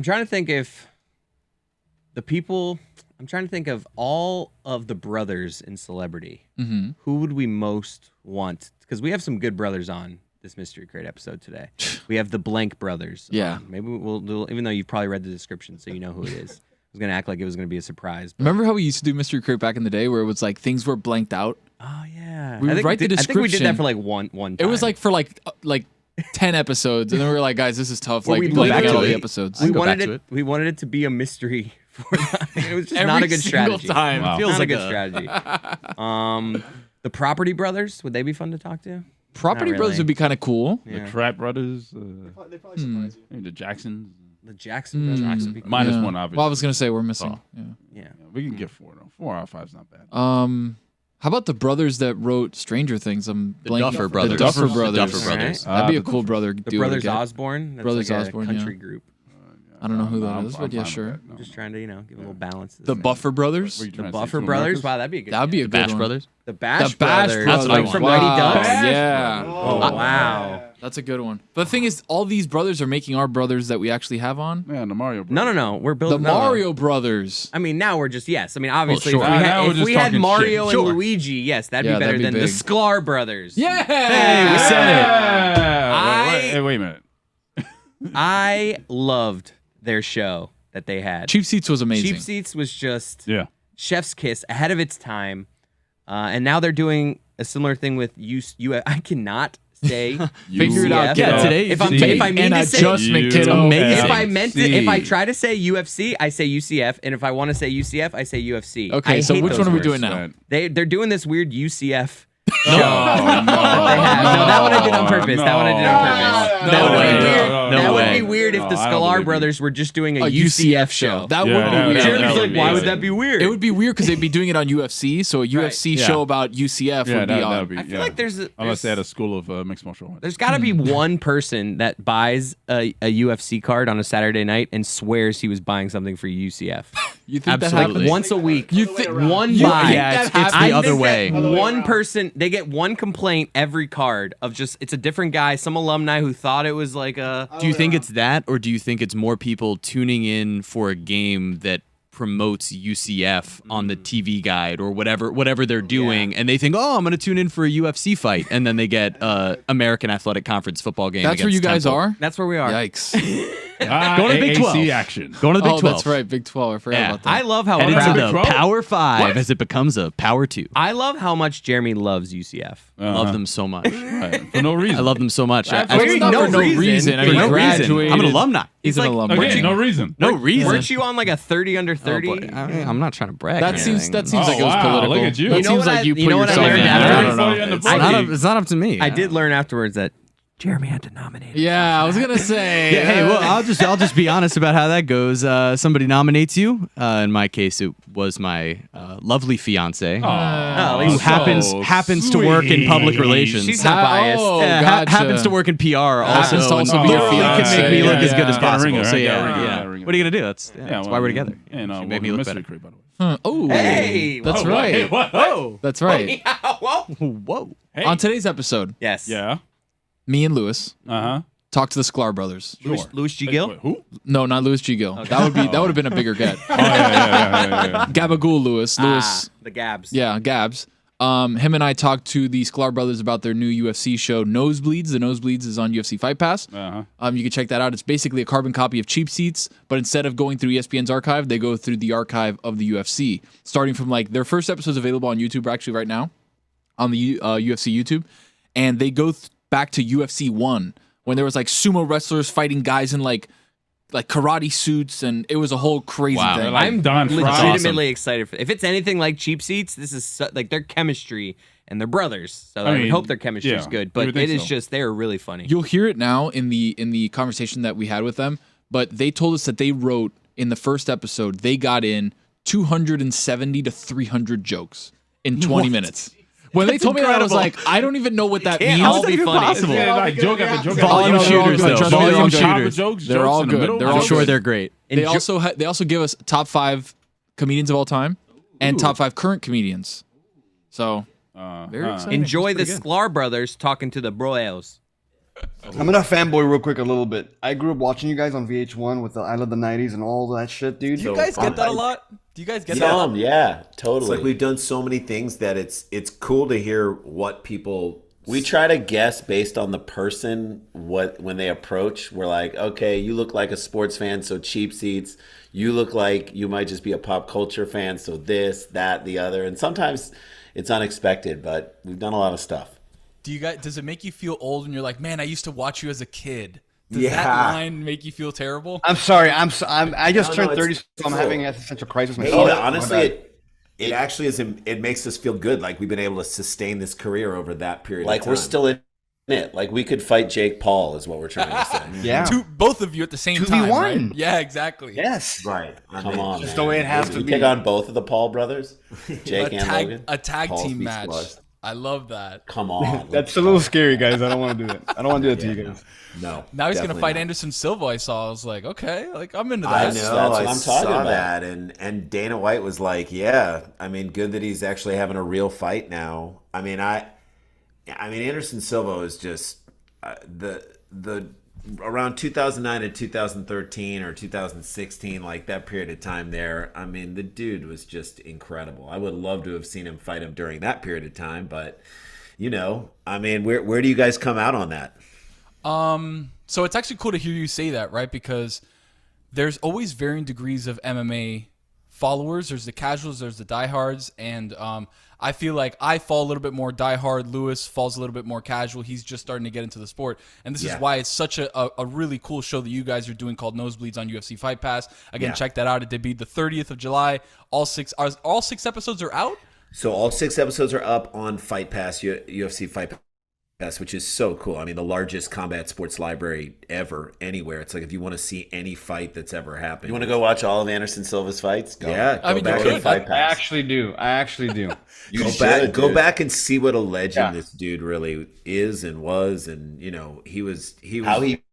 I'm trying to think if the people. I'm trying to think of all of the brothers in celebrity. Mm-hmm. Who would we most want? Because we have some good brothers on this Mystery Crate episode today. We have the Blank brothers. Yeah. Maybe we'll do, even though you've probably read the description, so you know who it is. I was going to act like it was going to be a surprise. But... Remember how we used to do Mystery Crate back in the day where it was like things were blanked out? Oh, yeah. We would write the description. I think we did that for like one time. It was like for like 10 episodes, and then we were like, guys, this is tough. Well, like, we blanking out literally- the episodes. We wanted it to be a mystery. It was just Every not a good single strategy. time. Wow. Feels Not like a a good strategy. The Property Brothers, would they be fun to talk to? Property Not Brothers really. would be kind of cool. Yeah. The Trap Brothers. They probably surprise you. Maybe the Jacksons. The Jackson Brothers would be cool. Minus Yeah. one, obviously. Well, I was gonna say we're missing. Yeah. Yeah. Yeah, we can get 4 though. 4 out of 5 is not bad. How about the brothers that wrote Stranger Things? I'm blanking. Duffer Brothers. The Duffer The Brothers. Duffer Brothers. That'd be a the cool brother The duo to Brothers get. Osborne. That's Brothers like Osborne, a country yeah. group. I don't know who that I'm is, but yeah, fine with sure. that. No. I'm just trying to, give a little balance. to The this. Buffer Brothers. What are you The trying to say, Buffer two Brothers. Americas? Wow, that'd be a good. That'd be a The good Bash one. Brothers. The Bash The Bash Brothers. Brothers. Like from Wow. Mighty Ducks. Yeah. Oh, wow. That's a good one. But the thing is, all these brothers are making our brothers that we actually have on. Yeah, the Mario Brothers. No. We're The building Mario Brothers. I mean, now we're just yes. I mean, obviously, sure. if we had, Now we're if just we had talking Mario shit. and Sure. Luigi, yes, that'd Yeah, be better that'd be than the big. Sklar Brothers. Yeah. Hey, we said it. Hey, wait a minute. I loved their show that they had. Cheap Seats was amazing. Cheap Seats was just Yeah. chef's kiss, ahead of its time, and now they're doing a similar thing with I cannot say Figure it out, UCF. kiddo. Yeah, today If I mean and to say, adjustment, kiddo. amazing. if I try to say UFC, I say UCF, and if I want to say UCF, I say UFC. Okay, I so hate which those one are we words. doing now? They're doing this weird UCF. No, They have. No, that one I did on purpose. That one I did on purpose. No That would way. be weird. No That would way. be weird if the No, I don't Sklar believe Brothers were just doing a A UCF show. That Yeah, would yeah, be yeah, weird. yeah, Jeremy's that like, would be why would amazing. that be weird? It would be weird because they'd be doing it on UFC, so a UFC Yeah. show about UCF would be on. that'd be, I feel like there's unless they had a school of mixed martial arts. There's got to be one person that buys a UFC card on a Saturday night and swears he was buying something for UCF. You think that Absolutely. happens? Once a week. You think one you buy. think Yeah, that it's the happens? other way. One person, they get one complaint every card of just, it's a different guy, some alumni who thought it was like a. Do you think it's that, or do you think it's more people tuning in for a game that promotes UCF on the TV guide or whatever they're doing, and they think, oh, I'm going to tune in for a UFC fight, and then they get American Athletic Conference football game. That's where against you guys Temple. are? That's where we are. Yikes. Going to the Big 12. AAC action. Going to the Big Oh, 12. that's right. Big 12. I forgot Yeah. about that. I love how Headed Proud. to Big the 12? Power 5 What? as it becomes a Power 2. I love how much Jeremy loves UCF. Love them so much. Right. For no reason. I love them so much. That's I- very Not no for no reason. reason. I for mean, no he reason. graduated. I'm an alumni. He's an like- alumni. Okay, no reason. No reason. Weren't you on like a 30 under 30? Oh, boy. I'm not trying to brag. That or seems anything. like it was wow, political. look at you. That You know seems what like I- you you put know what I yourself learned in after? there. I don't know. It's not up to me. I did learn afterwards that Jeremy had to nominate. Yeah, I was gonna say. Yeah, hey, well, I'll just be honest about how that goes. Somebody nominates you. In my case, it was my lovely fiance, at who least happens to work in public relations. She's not biased. Oh, Yeah, gotcha. happens to work in PR. Also, Happens to also and be your literally fiance. can make me look Yeah, as good as yeah. possible. Ringer, So right? yeah, Yeah, yeah. ringer. What are you gonna do? That's why we're together. And She made me look better. Crate, by the way. Oh, Hey, that's whoa, right. Hey, what? That's right. Whoa. Whoa. Hey. On today's episode, Yes. Yeah. me and Lewis Uh-huh. talked to the Sklar Brothers. Louis G. Wait, Gill. wait, who? No, not Louis G. Gill. That would have been a bigger get. Oh, yeah. Gabagool Lewis. Lewis. The Gabs. Yeah, Gabs. Him and I talked to the Sklar Brothers about their new UFC show, Nosebleeds. The Nosebleeds is on UFC Fight Pass. Uh-huh. You can check that out. It's basically a carbon copy of Cheap Seats, but instead of going through ESPN's archive, they go through the archive of the UFC. Starting from like their first episode's available on YouTube actually right now, on the UFC YouTube, and they go back to UFC 1 when there was like sumo wrestlers fighting guys in like karate suits, and it was a whole crazy Wow. thing. Like I'm Don Fry. legitimately excited for. If it's anything like Cheap Seats, this is like their chemistry, and they're brothers, so I, would mean, hope their chemistry is yeah, good. you But would think it is so. just they are really funny. You'll hear it now in the conversation that we had with them, but they told us that they wrote in the first episode, they got in 270 to 300 jokes in 20 minutes. When they told me that, I was like, I don't even know what that can't means. all be funny. possible? Yeah, like joke after joke. Volume Oh, no, they're all shooters, good. though. Trust me, they're all Volume good. shooters. Jokes, They're jokes all in the good. middle. They're I'm all sure good. they're great. They also give us top 5 comedians of all time and top 5 current comedians. So very exciting. Enjoy the Sklar Brothers talking to the Broyles. I'm gonna fanboy real quick a little bit. I grew up watching you guys on VH1 with the I Love the '90s and all that shit, dude. Do you guys get that a lot? Do you guys get Some, that? yeah, totally. It's like we've done so many things that it's cool to hear what people. We try to guess based on the person when they approach. We're like, okay, you look like a sports fan, so cheap seats. You look like you might just be a pop culture fan, so this, that, the other. And sometimes it's unexpected, but we've done a lot of stuff. Does it make you feel old when you're like, man, I used to watch you as a kid? Does Yeah. that line make you feel terrible? I'm sorry. I just No, turned it's 30, so I'm cool. having an existential crisis Oh, myself. honestly, it actually is. It makes us feel good. Like we've been able to sustain this career over that period. Like of time. we're still in it. Like we could fight Jake Paul, is what we're trying to say. Yeah. Both of you at the same time, 2v1. right? Yeah, exactly. Yes. Right. I Come mean, on, Just man. the way it has to We be. take on both of the Paul brothers, Jake and Logan. A tag Paul's team Beast match. Wars. I love that. Come on. That's a little scary, guys. I don't want to do that. I don't want to do that to you guys. No. Now he's gonna definitely fight not. Anderson Silva. I saw. I was like, okay, like I'm into I that. know. That's what I I'm saw talking about. that, and Dana White was like, "Yeah, I mean, good that he's actually having a real fight now." I mean, Anderson Silva is just the around 2009 to 2013 or 2016, like that period of time there. I mean, the dude was just incredible. I would love to have seen him fight him during that period of time, but I mean, where do you guys come out on that? So it's actually cool to hear you say that, right? Because there's always varying degrees of MMA followers. There's the casuals, there's the diehards, and I feel like I fall a little bit more diehard. Lewis falls a little bit more casual. He's just starting to get into the sport, and this is why it's such a really cool show that you guys are doing called Nosebleeds on UFC Fight Pass. Again, check that out. It debuted the 30th of July. All six episodes are out. So all 6 episodes are up on Fight Pass, UFC Fight Pass, which is so cool. I mean, the largest combat sports library ever, anywhere. It's like if you want to see any fight that's ever happened. You want to go watch all of Anderson Silva's fights? Go. Yeah, I mean, you back could. and Fight I Pass. actually do. You Go should, back, go dude. back and see what a legend Yeah. this dude really is and was, and he was How he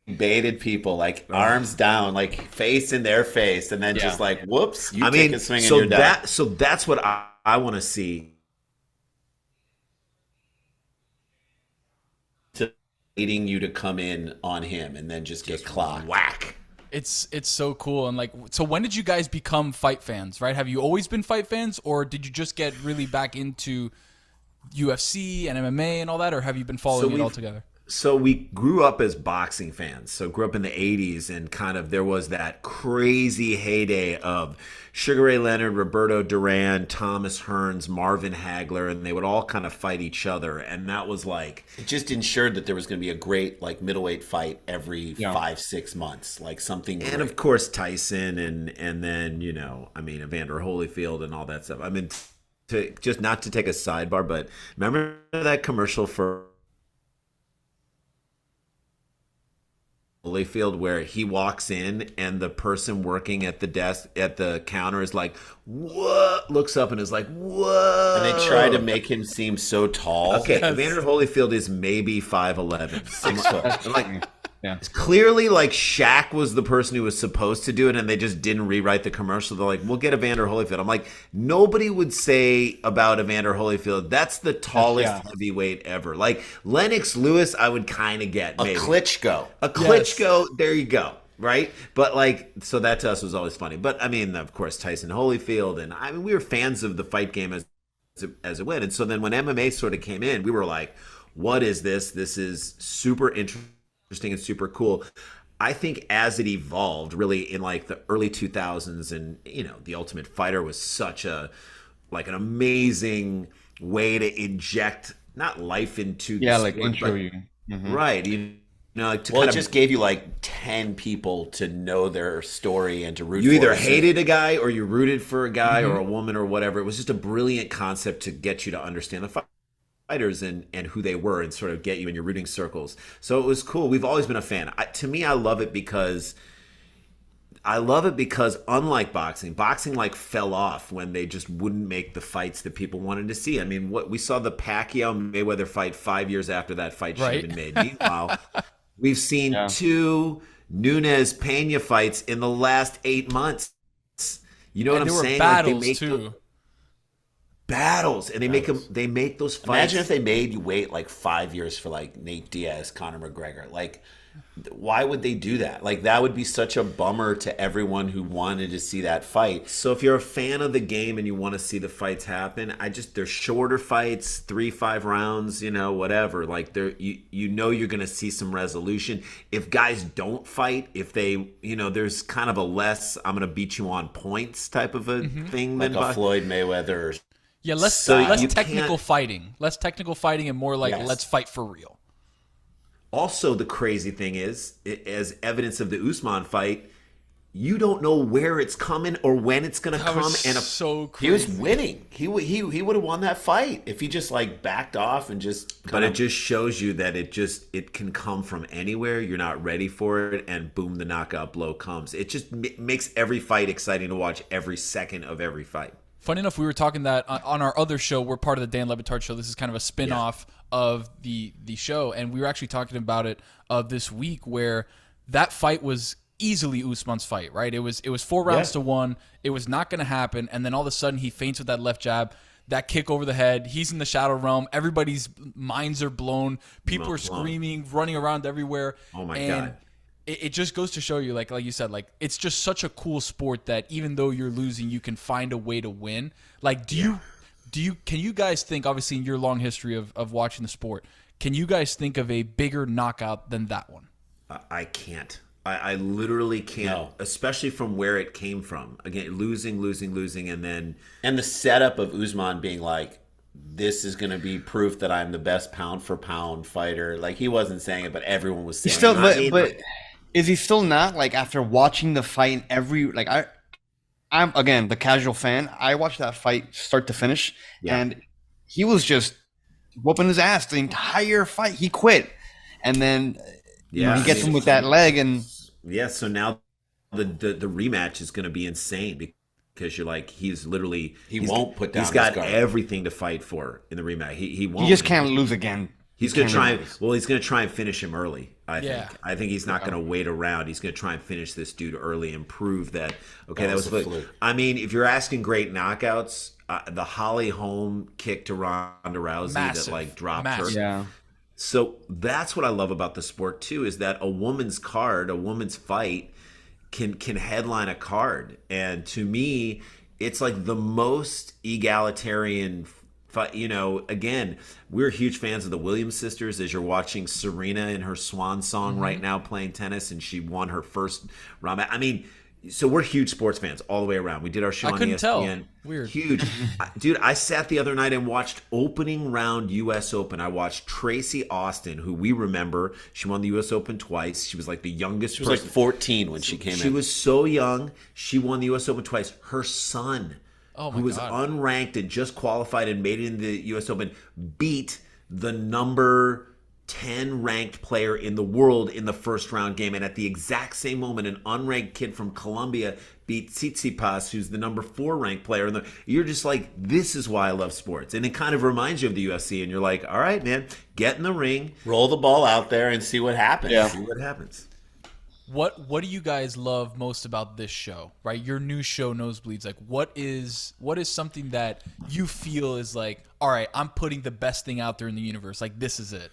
baited people, like arms down, like face in their face, and then just like, whoops, you take a swing and you're done. So that's what I want to see. Needing you to come in on him and then just get clocked. Whack. It's so cool. And like, so when did you guys become fight fans, right? Have you always been fight fans, or did you just get really back into UFC and MMA and all that, or have you been following it all together? So we grew up as boxing fans. So grew up in the 80s, and kind of there was that crazy heyday of Sugar Ray Leonard, Roberto Duran, Thomas Hearns, Marvin Hagler, and they would all kind of fight each other. And that was like, It just ensured that there was going to be a great like middleweight fight every 5-6 months, like something. and of course Tyson, and then Evander Holyfield and all that stuff. I mean, to just not to take a sidebar, but remember that commercial for Holyfield where he walks in and the person working at the desk at the counter is like, what? Looks up and is like, what? And they try to make him seem so tall. Okay, Evander Holyfield is maybe 5'11", 6 foot. I'm like, Yeah. it's clearly like Shaq was the person who was supposed to do it, and they just didn't rewrite the commercial. They're like, we'll get Evander Holyfield. I'm like, nobody would say about Evander Holyfield, that's the tallest heavyweight ever. Like Lennox Lewis, I would kind of get A maybe. Klitschko. A Klitschko, there you go. Right? But like, so that to us was always funny. But I mean, of course, Tyson Holyfield, and I mean, we were fans of the fight game as it went. And so then when MMA sort of came in, we were like, what is this? This is super interesting and super cool. I think as it evolved really in like the early 2000s, and The Ultimate Fighter was such an amazing way to inject not life into the like sport, intro but- you. right, like to Well, kind it of, just gave you like 10 people to know their story and to root you for. either it. hated a guy or you rooted for a guy or a woman or whatever. It was just a brilliant concept to get you to understand the fighters and who they were and sort of get you in your rooting circles. So it was cool. We've always been a fan. To me, I love it because unlike boxing like fell off when they just wouldn't make the fights that people wanted to see. I mean, what we saw the Pacquiao Mayweather fight 5 years after that fight should have been made. Meanwhile, we've seen 2 Nunes Pena fights in the last 8 months. You know what I'm there were saying? battles like too. battles, and they make those fights. Imagine if they made you wait like 5 years for like Nate Diaz, Conor McGregor. Like, why would they do that? Like, that would be such a bummer to everyone who wanted to see that fight. So if you're a fan of the game and you want to see the fights happen, they're shorter fights, 3-5 rounds, whatever. Like, you're going to see some resolution. If guys don't fight, if they, there's kind of a less I'm going to beat you on points type of a thing, like a Floyd Mayweather. Yeah, less technical fighting, and more like let's fight for real. Also, the crazy thing is, as evidence of the Usman fight, you don't know where it's coming or when it's going to come. And so crazy. He was winning. He would have won that fight if he just like backed off and just. But it just shows you that it can come from anywhere. You're not ready for it, and boom, the knockout blow comes. It just makes every fight exciting to watch. Every second of every fight. Funny enough, we were talking that on our other show. We're part of the Dan Le Batard Show. This is kind of a spin-off of the show, and we were actually talking about it this week, where that fight was easily Usman's fight, right? It was 4 rounds to 1. It was not going to happen, and then all of a sudden he feints with that left jab, that kick over the head. He's in the shadow realm. Everybody's minds are blown. People are screaming, running around everywhere. Oh my God. It just goes to show you, like you said, like it's just such a cool sport that even though you're losing, you can find a way to win. Like, can you guys think, obviously in your long history of watching the sport, can you guys think of a bigger knockout than that one? I can't. I literally can't, especially from where it came from. Again, losing, and the setup of Usman being like, this is going to be proof that I'm the best pound for pound fighter. Like, he wasn't saying it, but everyone was saying it. But is he still not, like, after watching the fight I'm again the casual fan. I watched that fight start to finish, and he was just whooping his ass the entire fight. He quit, and then he gets him with that leg, and so now the rematch is going to be insane because you're like, he's literally won't put down. He's got everything to fight for in the rematch. He won't. He just can't lose again. He's going to try. Well, he's going to try and finish him early. I think he's not going to wait around. He's going to try and finish this dude early and prove that. Okay, that was a fluke. I mean, if you're asking great knockouts, the Holly Holm kick to Ronda Rousey that like dropped her. Yeah. So that's what I love about the sport too, is that a woman's fight can headline a card, and to me, it's like the most egalitarian. Again, we're huge fans of the Williams sisters. As you're watching Serena in her swan song right now playing tennis, and she won her first round. I mean, so we're huge sports fans all the way around. We did our show on ESPN. Tell. Weird. Huge. Dude, I sat the other night and watched opening round U.S. Open. I watched Tracy Austin, who we remember. She won the U.S. Open twice. She was like the youngest person. She was like 14 when she came in. She was so young. She won the U.S. Open twice. Her son, who was unranked and just qualified and made it in the U.S. Open, beat the number 10 ranked player in the world in the first round game. And at the exact same moment, an unranked kid from Colombia beat Tsitsipas, who's the number 4 ranked player. You're just like, this is why I love sports. And it kind of reminds you of the UFC. And you're like, all right, man, get in the ring, roll the ball out there and see what happens. Yeah. See what happens. What do you guys love most about this show, right? Your new show, Nosebleeds. Like, what is something that you feel is like, all right, I'm putting the best thing out there in the universe. Like, this is it.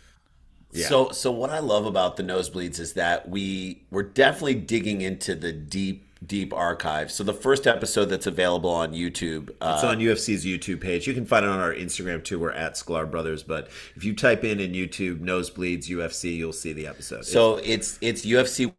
Yeah. So what I love about the Nosebleeds is that we're definitely digging into the deep archive. So the first episode that's available on YouTube, it's on UFC's YouTube page. You can find it on our Instagram too. We're at Sklar Brothers. But if you type in YouTube Nosebleeds UFC, you'll see the episode. So it's UFC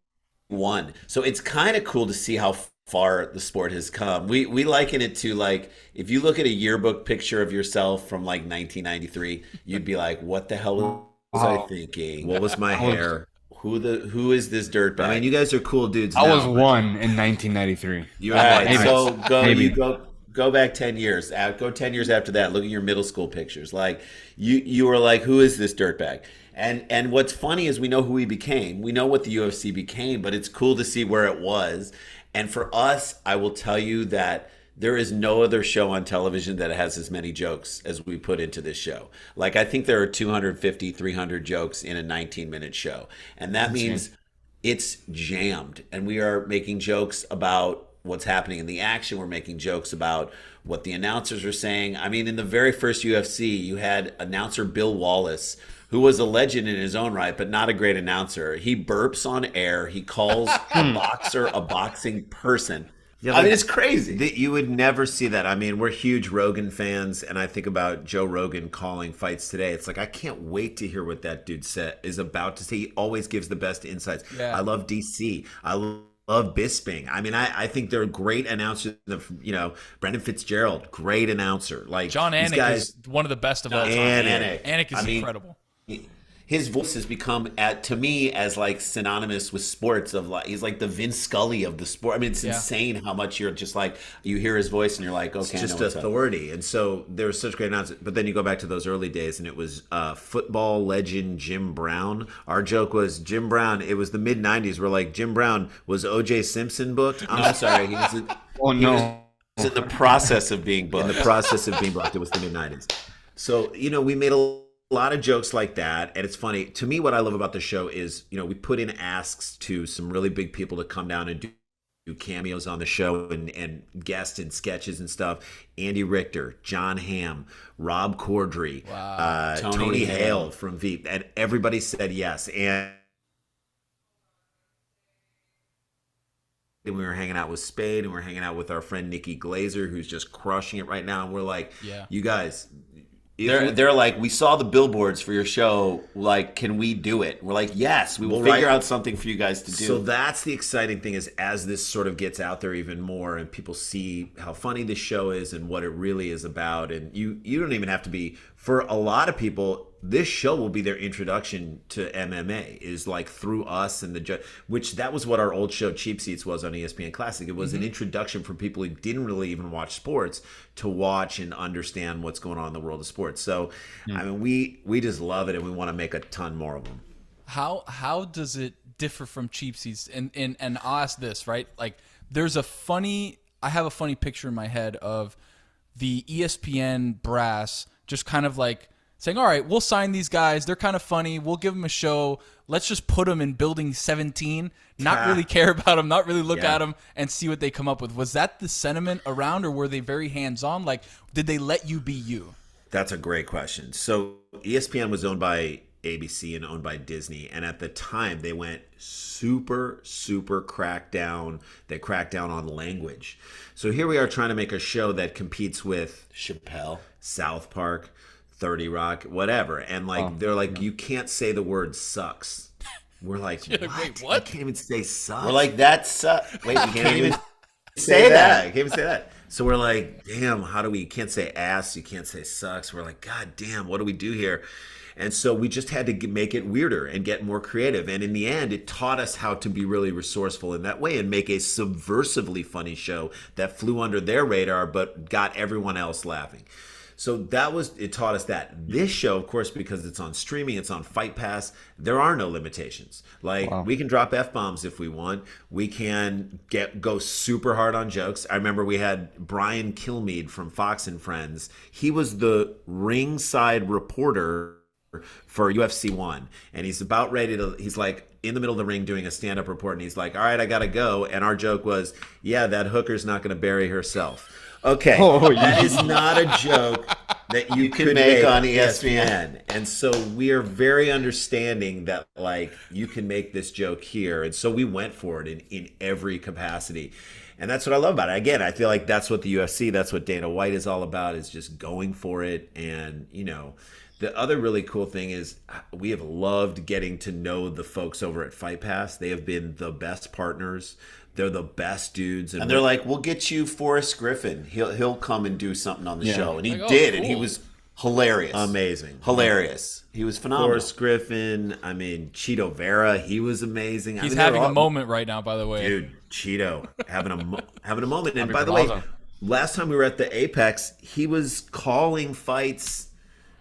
1. So it's kind of cool to see how far the sport has come. We liken it to, like, if you look at a yearbook picture of yourself from like 1993, you'd be like, what the hell was I thinking? What was my hair? Who is this dirtbag? I mean, you guys are cool dudes now. I was 1 in 1993. You go back 10 years. Go 10 years after that. Look at your middle school pictures. Like, you were like, who is this dirtbag? And what's funny is we know who he became. We know what the UFC became, but it's cool to see where it was. And for us, I will tell you that there is no other show on television that has as many jokes as we put into this show. Like, I think there are 250, 300 jokes in a 19-minute show. And that means it's jammed. And we are making jokes about what's happening in the action. We're making jokes about what the announcers are saying. I mean, in the very first UFC, you had announcer Bill Wallace, who was a legend in his own right, but not a great announcer. He burps on air. He calls a boxer a boxing person. Yeah, I mean, it's crazy. You would never see that. I mean, we're huge Rogan fans, and I think about Joe Rogan calling fights today. It's like, I can't wait to hear what that dude is about to say. He always gives the best insights. Yeah. I love DC. I love Bisping. I mean, I think they're great announcers. You know, Brendan Fitzgerald, great announcer. Like John these Anik guys, is one of the best of all time. Anik is incredible. His voice has become, to me, as like synonymous with sports. Of like, he's like the Vince Scully of the sport. I mean, it's insane how much you're just like, you hear his voice and you're like, okay, it's just authority. And so there's such great announcers. But then you go back to those early days, and it was football legend Jim Brown. Our joke was Jim Brown. It was the mid '90s. We're like, Jim Brown was O.J. Simpson booked. I'm sorry, he was. Oh He was in the process of being booked. In the process of being blocked. It was the mid '90s. So we made a lot of jokes like that, and it's funny to me. What I love about the show is we put in asks to some really big people to come down and do cameos on the show and guest and sketches and stuff. Andy Richter, John Hamm, Rob Corddry, Tony Hale from Veep, and everybody said yes. And we were hanging out with Spade, and we were hanging out with our friend Nikki Glazer, who's just crushing it right now. And we're like, you guys. They're like, we saw the billboards for your show. Like, can we do it? We're like, yes, we will figure out something for you guys to do. So that's the exciting thing, is as this sort of gets out there even more, and people see how funny this show is and what it really is about. And you don't even have to be, for a lot of people, this show will be their introduction to MMA, is like through us and which that was what our old show Cheap Seats was on ESPN Classic. It was an introduction for people who didn't really even watch sports to watch and understand what's going on in the world of sports. So I mean, we just love it, and we want to make a ton more of them. How does it differ from Cheap Seats? And I'll ask this, right? Like, I have a funny picture in my head of the ESPN brass just kind of like saying, all right, we'll sign these guys. They're kind of funny. We'll give them a show. Let's just put them in building 17, not really care about them, not really look at them, and see what they come up with. Was that the sentiment around, or were they very hands-on? Like, did they let you be you? That's a great question. So ESPN was owned by ABC and owned by Disney. And at the time, they went super, super cracked down. They cracked down on language. So here we are trying to make a show that competes with Chappelle, South Park, 30 Rock, whatever. And like, they're like, you can't say the word sucks. We're like, wait, what? I can't even say sucks. we're like, that's wait, you can't even say that. You can't even say that. So we're like, damn, you can't say ass, you can't say sucks. We're like, God damn, what do we do here? And so we just had to make it weirder and get more creative. And in the end, it taught us how to be really resourceful in that way and make a subversively funny show that flew under their radar but got everyone else laughing. So it taught us that. This show, of course, because it's on streaming, it's on Fight Pass, there are no limitations. Like, we can drop F-bombs if we want. We can go super hard on jokes. I remember we had Brian Kilmeade from Fox and Friends. He was the ringside reporter for UFC 1, and he's about ready to, he's like in the middle of the ring doing a stand-up report, and he's like, all right, I gotta go. And our joke was, yeah, that hooker's not gonna bury herself. Okay, that is not a joke that you could make on ESPN. And so we are very understanding that, like, you can make this joke here. And so we went for it in every capacity. And that's what I love about it. Again, I feel like that's what the UFC, that's what Dana White is all about, is just going for it. And, the other really cool thing is we have loved getting to know the folks over at Fight Pass. They have been the best partners. They're the best dudes. And they're like, we'll get you Forrest Griffin. He'll come and do something on the show. And he Like, did, cool. and he was hilarious. Amazing. Hilarious. He was phenomenal. Forrest Griffin, Cheeto Vera, he was amazing. He's having a moment right now, by the way. Dude, Cheeto, having a moment. And by the way, last time we were at the Apex, he was calling fights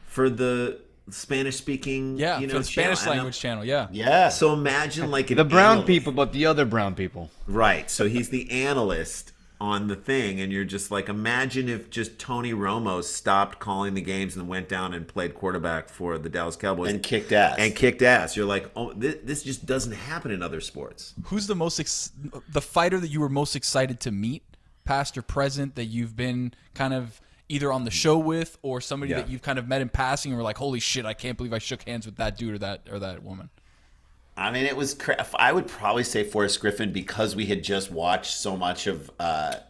for the Spanish-speaking, for the Spanish language channel, Yeah. So imagine like the brown people, but the other brown people. Right. So he's the analyst on the thing, and you're just like, imagine if just Tony Romo stopped calling the games and went down and played quarterback for the Dallas Cowboys And kicked ass. You're like, oh, this just doesn't happen in other sports. Who's the the fighter that you were most excited to meet, past or present, that you've been kind of either on the show with, or somebody that you've kind of met in passing and were like, holy shit, I can't believe I shook hands with that dude or that woman? I mean, it was. I would probably say Forrest Griffin, because we had just watched so much of The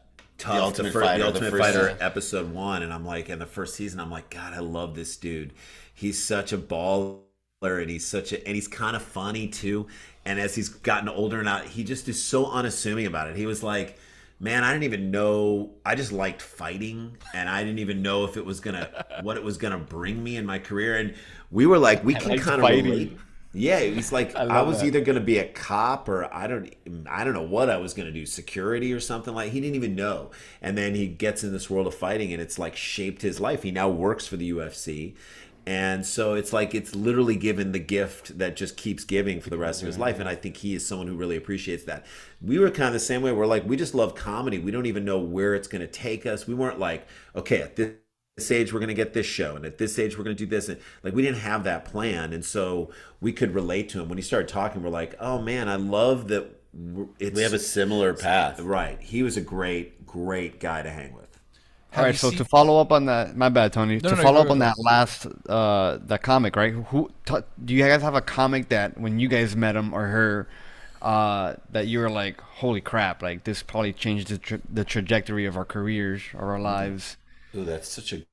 Ultimate Fighter episode 1, and I'm like, in the first season, I'm like, God, I love this dude. He's such a baller, and he's kind of funny too. And as he's gotten older now, he just is so unassuming about it. He was like, man, I didn't even know. I just liked fighting, and I didn't even know if it was what it was gonna bring me in my career. And we were like, we can kind of relate. Yeah, he's like, I was either going to be a cop, or I don't know what I was going to do, security or something. Like, he didn't even know. And then he gets in this world of fighting, and it's like shaped his life. He now works for the UFC. And so it's like, it's literally given the gift that just keeps giving for the rest of his life. And I think he is someone who really appreciates that. We were kind of the same way. We're like, we just love comedy. We don't even know where it's going to take us. We weren't like, okay, at this age we're going to get this show, and at this age we're going to do this, and like, we didn't have that plan. And so we could relate to him when he started talking. We're like, oh man, I love that we have a similar path. Right. He was a great guy to hang with. All right, so to follow up on that, my bad, Tony. To follow up on that last, that comic, right? Do you guys have a comic that when you guys met him or her, that you were like, holy crap, like this probably changed the trajectory of our careers or our lives? Ooh, that's such a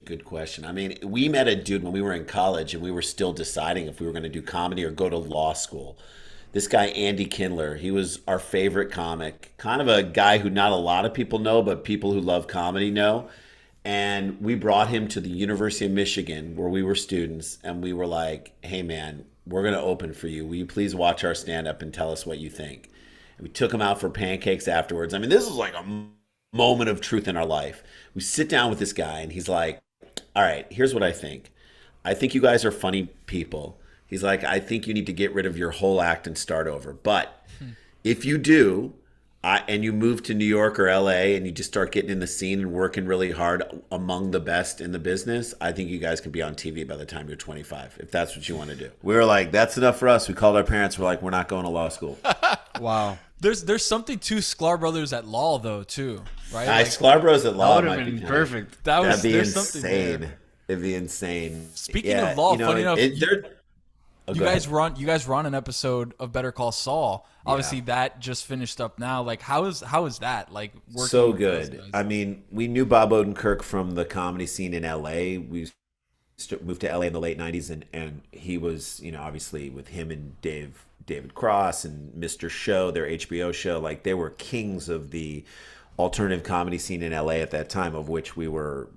good question. I mean, we met a dude when we were in college, and we were still deciding if we were going to do comedy or go to law school. This guy, Andy Kindler, he was our favorite comic, kind of a guy who not a lot of people know, but people who love comedy know. And we brought him to the University of Michigan, where we were students, and we were like, hey man, we're going to open for you. Will you please watch our stand-up and tell us what you think? And we took him out for pancakes afterwards. I mean, this was like a moment of truth in our life. We sit down with this guy, and he's like, all right, here's what I think. I think you guys are funny people. He's like, I think you need to get rid of your whole act and start over. But if you do, and you move to New York or LA, and you just start getting in the scene and working really hard among the best in the business, I think you guys can be on TV by the time you're 25, if that's what you want to do. We were like, that's enough for us. We called our parents. We're like, we're not going to law school. Wow. There's something to Sklar Brothers at law though too, right? Sklar Bros at law That would have been perfect. That'd be there's something insane. there. It'd be insane. Speaking of law, funny enough, Oh, you guys were on an episode of Better Call Saul. Obviously, that just finished up now. Like, how is that? Like, working so with good. those guys? I mean, we knew Bob Odenkirk from the comedy scene in LA. We moved to LA in the late 90s, and he was, obviously with him and David Cross and Mr. Show, their HBO show, like they were kings of the alternative comedy scene in LA at that time, of which we were,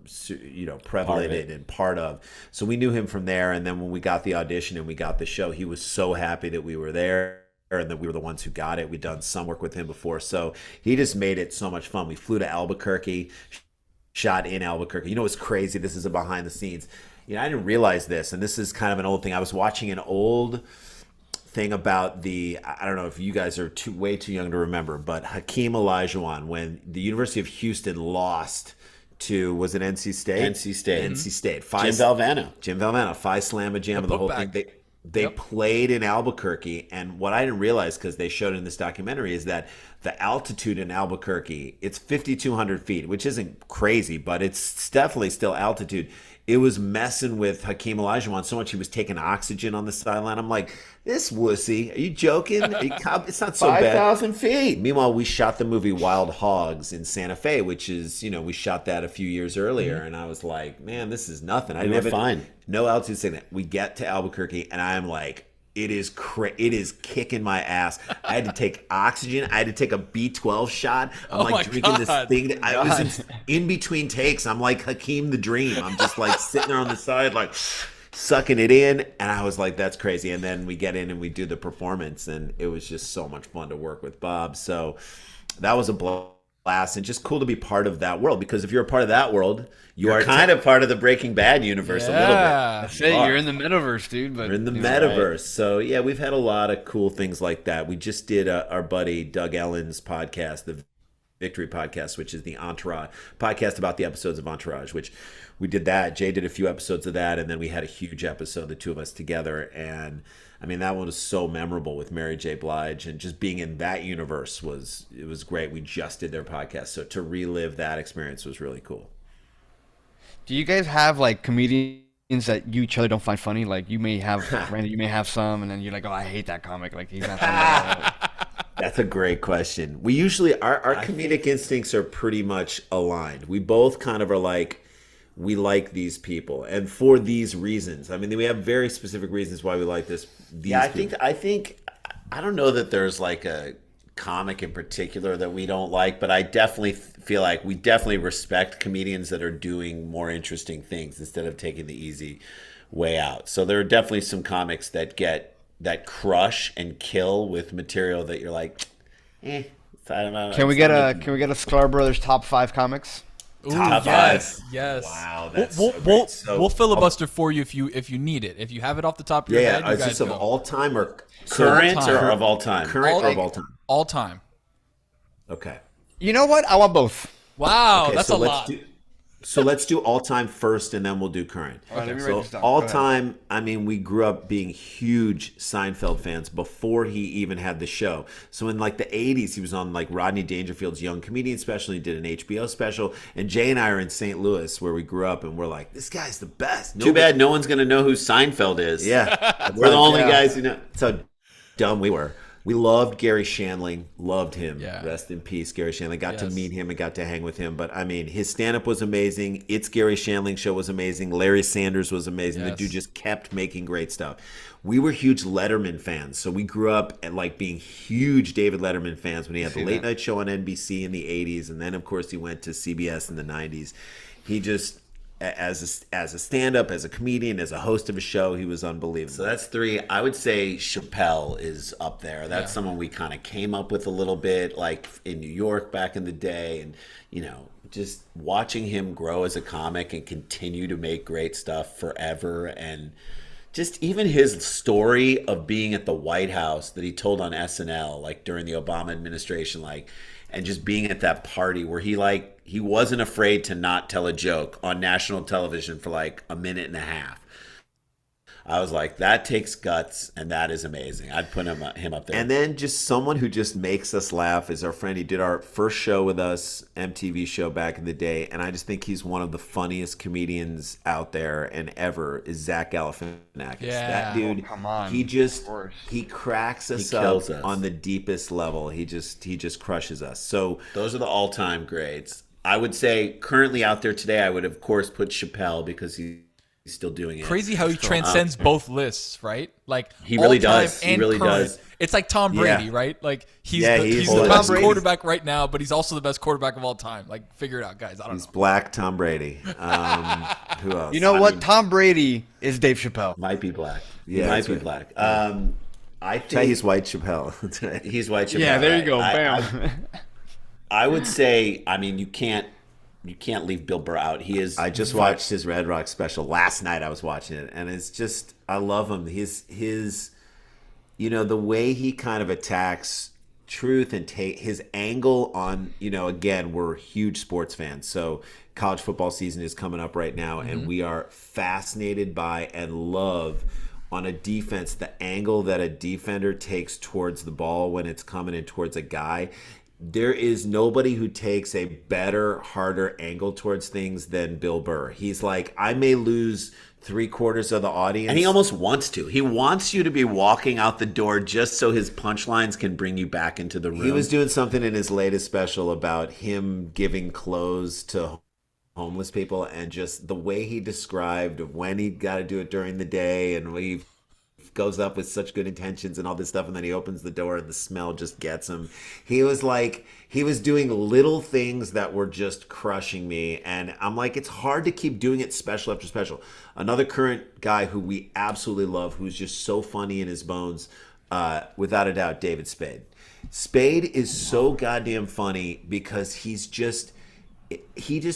prevalent and part of. So we knew him from there. And then when we got the audition and we got the show, he was so happy that we were there and that we were the ones who got it. We'd done some work with him before. So he just made it so much fun. We flew to Albuquerque, shot in Albuquerque. What's crazy? This is a behind the scenes. I didn't realize this, and this is kind of an old thing. I was watching an old thing about I don't know if you guys are way too young to remember, but Hakeem Olajuwon, when the University of Houston lost to, was it NC State? NC State. NC State. Jim Valvano, Phi Slamma Jam, the whole thing. They played in Albuquerque, and what I didn't realize, because they showed it in this documentary, is that the altitude in Albuquerque, it's 5,200 feet, which isn't crazy, but it's definitely still altitude. It was messing with Hakeem Olajuwon so much he was taking oxygen on the sideline. I'm like, this wussy, are you joking? It's not so bad. 5,000 feet. Meanwhile, we shot the movie Wild Hogs in Santa Fe, which is, we shot that a few years earlier, and I was like, man, this is nothing. I never fine. No altitude sickness. We get to Albuquerque, and I'm like, it is kicking my ass. I had to take oxygen. I had to take a B12 shot. I'm drinking this thing. I was in between takes. I'm like Hakeem the Dream. I'm just like sitting there on the side, like sucking it in. And I was like, that's crazy. And then we get in and we do the performance, and it was just so much fun to work with Bob. So that was a blast, and just cool to be part of that world, because if you're a part of that world, you're kind of part of the Breaking Bad universe a little bit. That's it. You're in the metaverse, dude. But you're in the metaverse. Right. So yeah, we've had a lot of cool things like that. We just did our buddy Doug Ellen's podcast, the Victory podcast, which is the Entourage podcast about the episodes of Entourage, which we did that. Jay did a few episodes of that, and then we had a huge episode, the two of us together. And I mean, that one was so memorable with Mary J. Blige, and just being in that universe was great. We just did their podcast, so to relive that experience was really cool. Do you guys have like comedians that you each other don't find funny? Like you may have Randy, you may have some, and then you're like, oh, I hate that comic. Like he's not funny at all. That's a great question. We usually our comedic instincts are pretty much aligned. We both kind of are like, we like these people, and for these reasons. I mean, we have very specific reasons why we like these people. I think I don't know that there's like a comic in particular that we don't like, but I definitely feel like we definitely respect comedians that are doing more interesting things instead of taking the easy way out. So there are definitely some comics that crush and kill with material that you're like, I don't know. Can we get a Sklar Brothers top 5 comics? Ooh, Top yes, five. yes. Wow, that's we'll filibuster for you if you need it. If you have it off the top of your head, you is guys this of go. all time or current or of all time? Current or of all time? All time. Okay. You know what? I want both. Wow, Okay, that's so a lot. Let's do all time first, and then we'll do current. All right, let me write So this down. all Go ahead. time, I mean, we grew up being huge Seinfeld fans before he even had the show. So in like the 80s, he was on like Rodney Dangerfield's Young Comedian special. He did an HBO special, and Jay and I are in St. Louis where we grew up, and we're like, this guy's the best. Too bad no one's gonna know who Seinfeld is. Yeah, We're the only Yeah. guys who know. That's how dumb we were. We loved Gary Shandling, loved him. Yeah. Rest in peace, Gary Shandling. Got to Yes. meet him and got to hang with him. But I mean, his stand-up was amazing. It's Gary Shandling show was amazing. Larry Sanders was amazing. The Yes. dude just kept making great stuff. We were huge Letterman fans, so we grew up at like being huge David Letterman fans when he had the late night show on NBC in the 80s, and then of course he went to CBS in the 90s. He just, as a stand-up, as a comedian, as a host of a show, he was unbelievable. So that's 3. I would say Chappelle is up there. That's someone we kind of came up with a little bit, like in New York back in the day, and just watching him grow as a comic and continue to make great stuff forever, and just even his story of being at the White House that he told on SNL, like during the Obama administration, like, and just being at that party where he wasn't afraid to not tell a joke on national television for like a minute and a half. I was like, that takes guts, and that is amazing. I'd put him up there. And then just someone who just makes us laugh is our friend. He did our first show with us, MTV show back in the day, and I just think he's one of the funniest comedians out there and ever is Zach Galifianakis. Yeah. That dude, Oh, come on. he cracks us He up kills us. on the deepest level. He just crushes us. So Those are the all-time grades. I would say currently out there today, I would of course put Chappelle because he's still doing it. Crazy how he transcends both lists, right? Like He really all-time does. He and really current. does. It's like Tom Brady, Yeah. right? Like he's Yeah, the, he's he's Tom the best Brady. quarterback right now, but he's also the best quarterback of all time. Like figure it out, guys. I don't he's know. black Tom Brady. Who else? You know I what? mean, Tom Brady is Dave Chappelle. Might be black. Yeah, he might that's be right. black. I think he's white Chappelle. he's white. Chappelle, Yeah, there you right? go. Bam. I would say. I mean, you can't leave Bill Burr out. He is. I just watched his Red Rock special last night. I was watching it, and it's just I love him. His the way he kind of attacks truth and take his angle on. Again, we're huge sports fans, so college football season is coming up right now, and we are fascinated by and love on a defense the angle that a defender takes towards the ball when it's coming in towards a guy. There is nobody who takes a better, harder angle towards things than Bill Burr. He's like, I may lose 3/4 of the audience. And he almost wants to. He wants you to be walking out the door just so his punchlines can bring you back into the room. He was doing something in his latest special about him giving clothes to homeless people, and just the way he described of when he got to do it during the day, and he goes up with such good intentions and all this stuff, and then he opens the door and the smell just gets him. He was doing little things that were just crushing me, and I'm like, it's hard to keep doing it special after special. Another current guy who we absolutely love, who's just so funny in his bones, without a doubt, David Spade. Spade is so goddamn funny because he just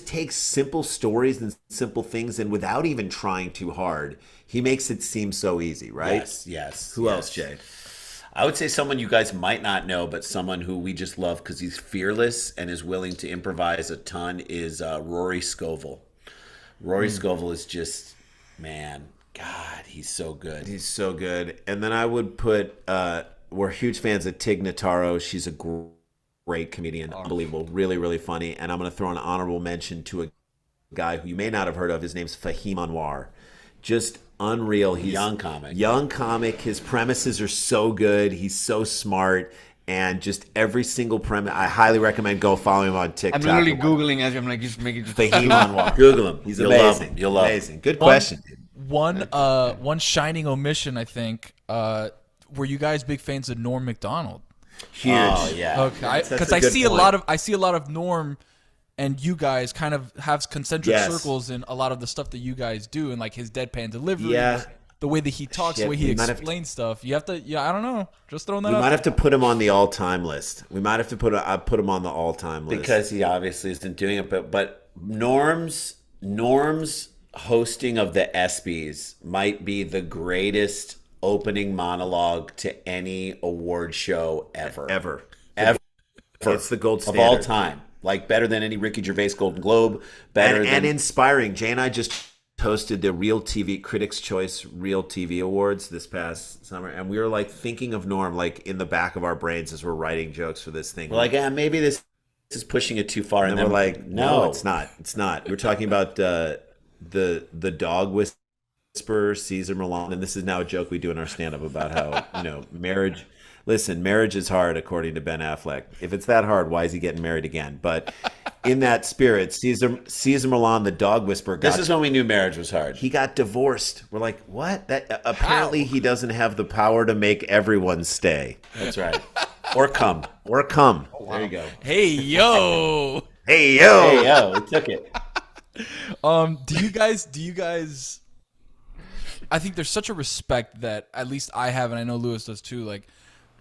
takes simple stories and simple things, and without even trying too hard, he makes it seem so easy, right? Yes. Who else, Jay? I would say someone you guys might not know, but someone who we just love because he's fearless and is willing to improvise a ton is Rory Scovel. Rory Scovel is just, man, God, he's so good. He's so good. And then I would put, we're huge fans of Tig Notaro. She's a great comedian, unbelievable, really, really funny. And I'm going to throw an honorable mention to a guy who you may not have heard of. His name's Fahim Anwar. Just unreal. He's young comic. His premises are so good. He's so smart, and just every single premise. I highly recommend go follow him on TikTok. I'm literally googling as I'm like, just make it. Fahim Anwar. Google him. He's amazing. You'll love him. Good question. One shining omission, I think. Were you guys big fans of Norm Macdonald? Huge. Oh yeah. Okay, because I see a lot of Norm. And you guys kind of have concentric circles in a lot of the stuff that you guys do, and like his deadpan delivery, the way that he talks, the way he explains stuff. You have to, I don't know, just throwing that out. We might have to put him on the all-time list. We might have to put him on the all-time list because he obviously isn't doing it. But Norm's hosting of the ESPYs might be the greatest opening monologue to any award show ever. It's the gold standard of all time. Like better than any Ricky Gervais Golden Globe, and inspiring. Jay and I just hosted the Real TV Critics' Choice Real TV Awards this past summer, and we were like thinking of Norm like in the back of our brains as we're writing jokes for this thing. We're like, maybe this is pushing it too far, and then we're like, no, it's not. It's not. We're talking about the dog whisperer Cesar Millan, and this is now a joke we do in our stand-up about how marriage. Listen, marriage is hard, according to Ben Affleck. If it's that hard, why is he getting married again? But in that spirit, Cesar Millan, the dog whisperer, this is when we knew marriage was hard. He got divorced. We're like, what? That apparently he doesn't have the power to make everyone stay. That's right. Or come. Oh, wow. There you go. Hey yo. We took it. Do you guys? I think there's such a respect that at least I have, and I know Lewis does too. Like,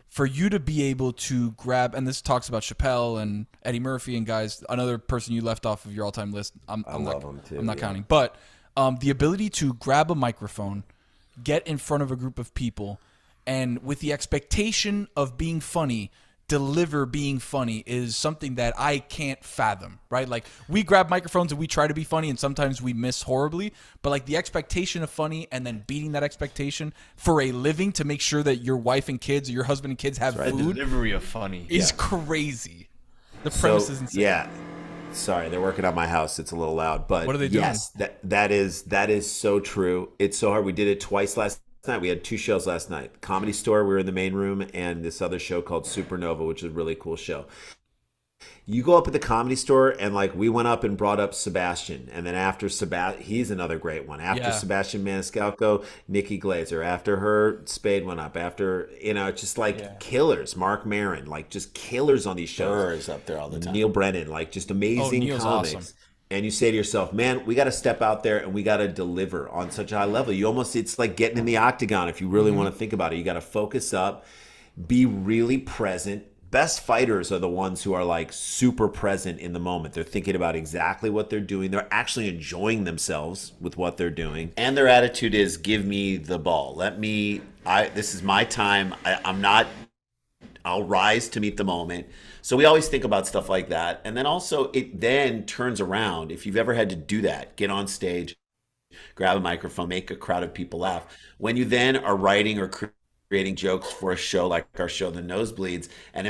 for you to be able to grab, and this talks about Chappelle and Eddie Murphy and guys, another person you left off of your all-time list. I'm not counting, but the ability to grab a microphone, get in front of a group of people, and with the expectation of being funny, deliver being funny is something that I can't fathom, right? Like, we grab microphones and we try to be funny, and sometimes we miss horribly, but like the expectation of funny and then beating that expectation for a living to make sure that your wife and kids or your husband and kids have food. The delivery of funny is crazy. The premise is insane. Yeah. Sorry, they're working on my house. It's a little loud, but what are they doing? Yes, that is so true. It's so hard. We did it twice last night. We had 2 shows last night. Comedy Store, we were in the main room, and this other show called Supernova, which is a really cool show. You go up at the Comedy Store, and like we went up and brought up Sebastian, and then after Sebastian, he's another great one. After Sebastian Maniscalco, Nikki Glazer. After her, Spade went up. After just like killers. Mark Maron, like just killers on these shows. Burr is up there all the time. Neil Brennan, like just amazing Neil's comics. awesome. And you say to yourself, man, we got to step out there and we got to deliver on such a high level. It's like getting in the octagon. If you really want to think about it, you got to focus up, be really present. Best fighters are the ones who are like super present in the moment. They're thinking about exactly what they're doing. They're actually enjoying themselves with what they're doing. And their attitude is, give me the ball. This is my time. I'll rise to meet the moment. So we always think about stuff like that. And then also it then turns around. If you've ever had to do that, get on stage, grab a microphone, make a crowd of people laugh. When you then are writing or creating jokes for a show like our show, The Nosebleeds, and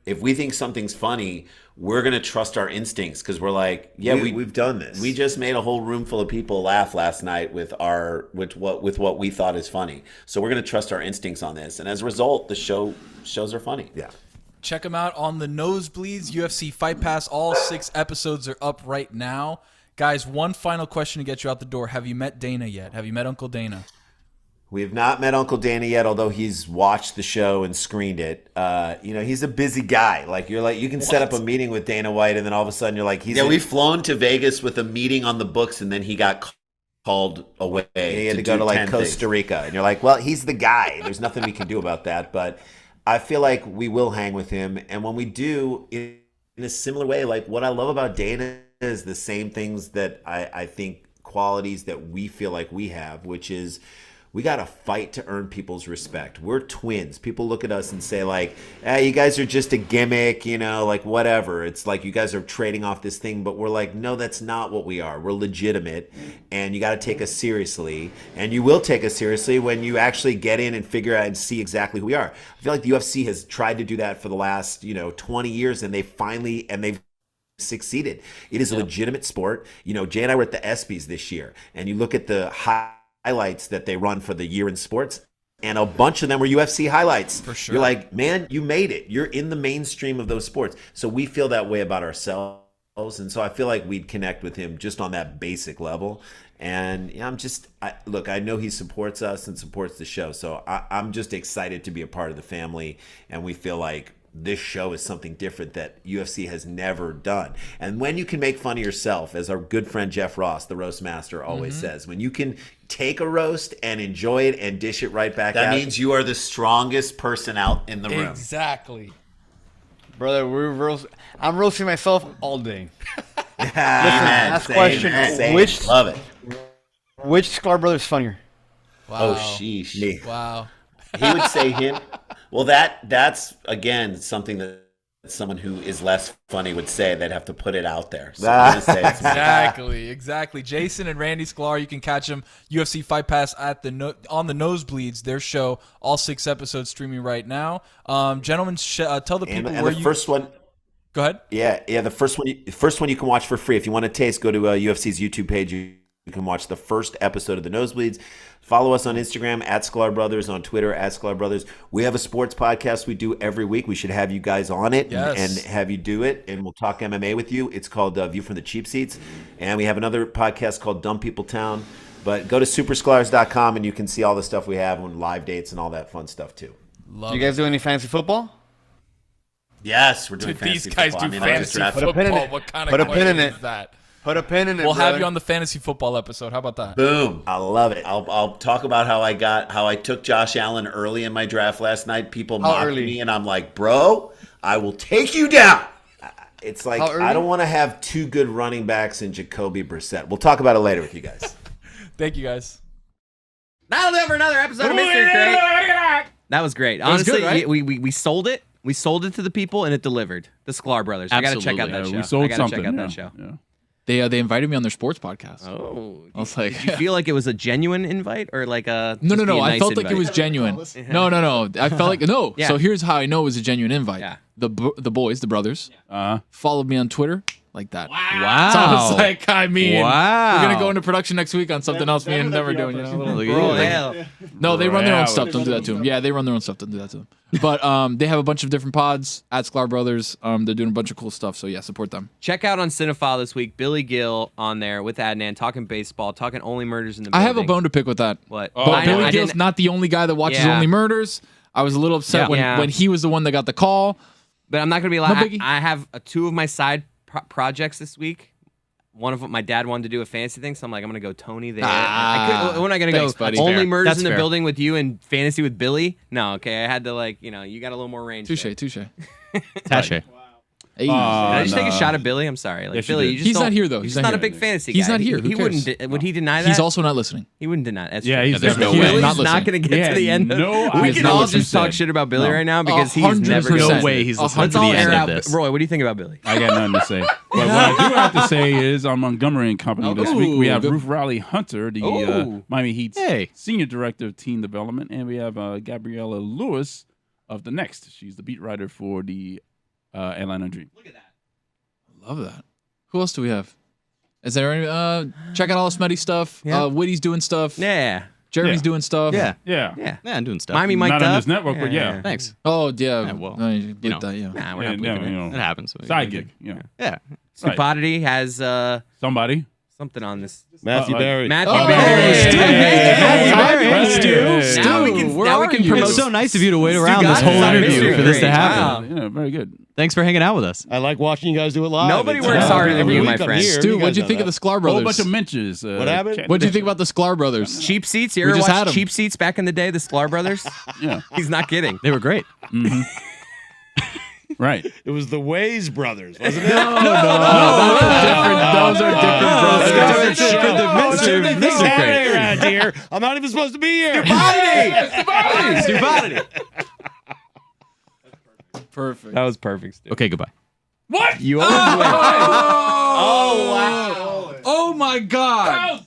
if we think something's funny, we're going to trust our instincts because we're like, we've done this. We just made a whole room full of people laugh last night with what we thought is funny. So we're going to trust our instincts on this. And as a result, the shows are funny. Yeah. Check them out on The Nosebleeds, UFC Fight Pass. All 6 episodes are up right now. Guys, one final question to get you out the door. Have you met Dana yet? Have you met Uncle Dana? We have not met Uncle Dana yet, although he's watched the show and screened it. He's a busy guy. Like you can set up a meeting with Dana White, and then all of a sudden you're like, we've flown to Vegas with a meeting on the books, and then he got called away. He had to go to like Costa Rica, and you're like, well, he's the guy. There's nothing we can do about that, but I feel like we will hang with him, and when we do, in a similar way, like what I love about Dana is the same things that I think qualities that we feel like we have, which is We got to fight to earn people's respect. We're twins. People look at us and say like, you guys are just a gimmick, like whatever. It's like you guys are trading off this thing, but we're like, no, that's not what we are. We're legitimate, and you got to take us seriously. And you will take us seriously when you actually get in and figure out and see exactly who we are. I feel like the UFC has tried to do that for the last, 20 years, and they've succeeded. It is a legitimate sport. Jay and I were at the ESPYs this year, and you look at the highlights that they run for the year in sports, and a bunch of them were UFC highlights. For sure. You're like, man, you made it. You're in the mainstream of those sports. So we feel that way about ourselves. And so I feel like we'd connect with him just on that basic level. And look, I know he supports us and supports the show. So I'm just excited to be a part of the family. And we feel like this show is something different that UFC has never done. And when you can make fun of yourself, as our good friend Jeff Ross, the roast master, always says, when you can take a roast and enjoy it and dish it right back out, that means you are the strongest person out in the room. Exactly. Brother, I'm roasting myself all day. Last question. Love it. Which Sklar Brothers is funnier? Wow. Oh, sheesh. Me. Wow. He would say him. Well, that's, again, something that someone who is less funny would say. They'd have to put it out there. So I'm gonna say it's me. Exactly. Jason and Randy Sklar, you can catch them UFC Fight Pass on the Nosebleeds, their show, all 6 episodes streaming right now. Gentlemen, tell the people and where the first one. Go ahead. Yeah. The first one you can watch for free. If you want to taste, go to UFC's YouTube page. You can watch the first episode of the Nosebleeds. Follow us on Instagram at Sklar Brothers, on Twitter at Sklar Brothers. We have a sports podcast we do every week. We should have you guys on it and have you do it, and we'll talk MMA with you. It's called View from the Cheap Seats. And we have another podcast called Dumb People Town. But go to supersklars.com and you can see all the stuff we have on live dates and all that fun stuff too. Do you guys do any fantasy football? Yes, we're doing fantasy these guys football. do fantasy football. What kind of question is that? Put a pin in it. We'll have you on the fantasy football episode. How about that? Boom. I love it. I'll talk about how I took Josh Allen early in my draft last night. People mocked me, and I'm like, bro, I will take you down. It's like, I don't want to have 2 good running backs in Jacoby Brissett. We'll talk about it later with you guys. Thank you, guys. That'll do it for another episode of Mystery Crate. That was great. Honestly, good, right? we sold it. We sold it to the people, and it delivered. The Sklar Brothers. I got to check out that show. We sold something. Check out that show. Yeah. They invited me on their sports podcast. Oh, I was like, did you feel like it was a genuine invite or like a no. Nice I felt like it was genuine. No. I felt like no. Yeah. So here's how I know it was a genuine invite. Yeah. The boys, the brothers, followed me on Twitter like that. Wow. So I was like, I mean, Wow. we're gonna go into production next week on something else me and them are doing. You know? Look at you. No, they run their own stuff. Don't do that to them. Yeah, they run their own stuff. Don't do that to them. But they have a bunch of different pods at Sklar Brothers. They're doing a bunch of cool stuff. So yeah, support them. Check out on Cinephile this week, Billy Gill on there with Adnan talking baseball, talking Only Murders in the Building. I have a bone to pick with that. What? But Billy Gill's not the only guy that watches Only Murders. I was a little upset when he was the one that got the call. But I'm not going to be No lying. biggie. I have 2 of my side projects this week. One of them, my dad wanted to do a fantasy thing, so I'm like, I'm going to go Tony there. We're not going to go buddy. Only Fair. Murders That's in the fair. Building with you and fantasy with Billy. No, okay. I had to you got a little more range. Touche. Tache. Hey. Did I just take a no. shot at Billy? I'm sorry. Yes, you Billy, did. you just He's don't- not here, though. He's He's not not a here. big fantasy guy. He's not here. Who He cares? wouldn't. Would he deny that? He's also not listening. He wouldn't deny. That's Yeah, true. he's There's no definitely- way. Billy's Not not listening. going to get to the end. No, We idea can all what you just talk said. shit about Billy No. right now because he's 100%. never. No way he's listening Let's to all the air end out. of this. Roy, what do you think about Billy? I got nothing to say. But what I do have to say is on Montgomery and Company this week, we have Ruth Riley Hunter, the Miami Heat's Senior Director of Team Development, and we have Gabriella Lewis of The Next. She's the beat writer for the Atlanta Dream. Look at that. Love that. Who else do we have? Is there any? Check out all the Smetty stuff. Yeah. Witty's doing stuff. Yeah. Jeremy's Yeah. doing stuff. Yeah. Yeah. Yeah. Yeah, I'm doing stuff. Miami mic'd Not on up. this network, but yeah. Thanks. Oh yeah. Yeah, well, you you know. that, yeah. Nah, we're Yeah, not bleeping it. It happens. Side gig. Yeah. Yeah. Stupodity has Somebody. something on this. Matthew Barry. Matthew Oh, Barry. Stu, Hey, Stu. Stu. Now we can Where now we are can you? promote. It's so nice of you to wait around Stugotz this whole is on interview Mystery for this to Crate. happen. Wow. Yeah, very good. Thanks for hanging out with us. I like watching you guys do it live. Nobody It's works fun. harder than Every you, week my I'm friend. here. Stu, what'd guys you know think of that. the Sklar Whole Brothers? bunch of mentions. What happened? Cat- What'd you think about the Sklar Brothers? Cheap Seats. You We ever just had watched 'em. Cheap Seats back in the day? The Sklar Brothers. Yeah. He's not kidding. They were great. Right. It was the Ways brothers, wasn't it? Those are different brothers. Mr. Crate. here. I'm not even supposed to be here. Stupidity. Perfect. That was perfect, Stu. Okay, goodbye. What? You always win. Oh, wow. Oh, my God.